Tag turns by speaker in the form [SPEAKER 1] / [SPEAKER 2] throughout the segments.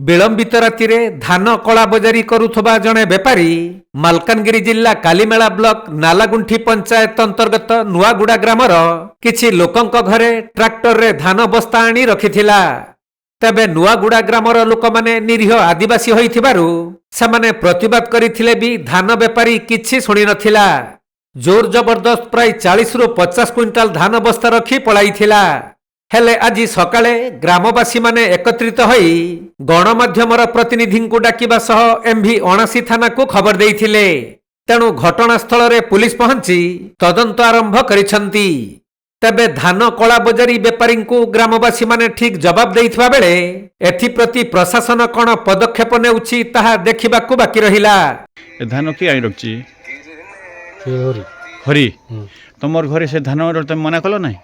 [SPEAKER 1] विलंबित राति धान कला बजारी करुथबा जणे बेपारी मालकानगिरी जिल्ला कालीमेला ब्लॉक नालागुंठी पंचायत अंतर्गत नुआगुड़ा ग्रामर किछि लोकंक घरे ट्रैक्टर रे धान बस्ता आनी रखिथिला। तेबे नुआगुड़ा ग्रामर लोक माने निरीह आदिवासी होइथिबारु सेमाने प्रतिवाद करिथिले भी धान बेपारी किछि सुनि नथिला। जोर जबरदस्त प्राय 40 रु 50 क्विंटाल धान बस्ता रखी पळाइथिला। हेले आज सकाळे ग्रामवासी माने एकत्रित होई गणमाध्यमर प्रतिनिधि को डाकिबा सह एमभी 79 थाना को खबर देइथिले। तेणु घटनास्थल रे पुलिस पहुंची तदंत आरंभ करिसंती। तबे धान कला बजारी बेपारी को ग्रामवासी माने ठीक जवाब देइथबा बेले एथिप्रति प्रशासन कोन पदक्षेप नेउछि ताहा देखिबाकू बाकी रहिला।
[SPEAKER 2] धान की आई रखछि
[SPEAKER 3] हरी
[SPEAKER 2] हरी तमर घरे से धान तुम मना कल ना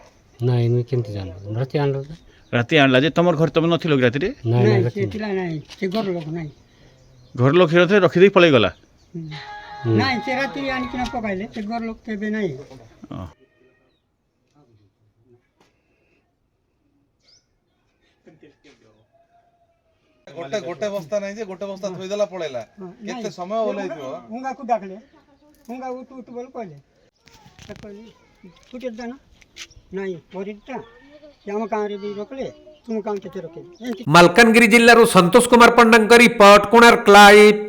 [SPEAKER 3] नहीं मुझे केमती जान राति आनलो
[SPEAKER 2] राति आणला जे तमर घर तुम नथिलो राति रे
[SPEAKER 3] नहीं
[SPEAKER 4] सेतिला नहीं से घर लोक नहीं
[SPEAKER 2] घर लोक हिरथे रखि दे पळै गला
[SPEAKER 4] नहीं से राति आनी किना पकाइले से घर लोक केबे नहीं
[SPEAKER 5] गोटे गोटे बस्ता नहीं जे गोटे बस्ता थोई देला पळैला केते समय ओलैथिबो
[SPEAKER 4] हुंगा को डाकले हुंगा तू बोल कहले फुटे दाना नहीं परिता श्याम कांरे भी रोकले तुम काम केते रोके
[SPEAKER 1] मालकानगिरी जिल्लारू संतोष कुमार पंडांक रिपोर्ट कोणार्क लाइव।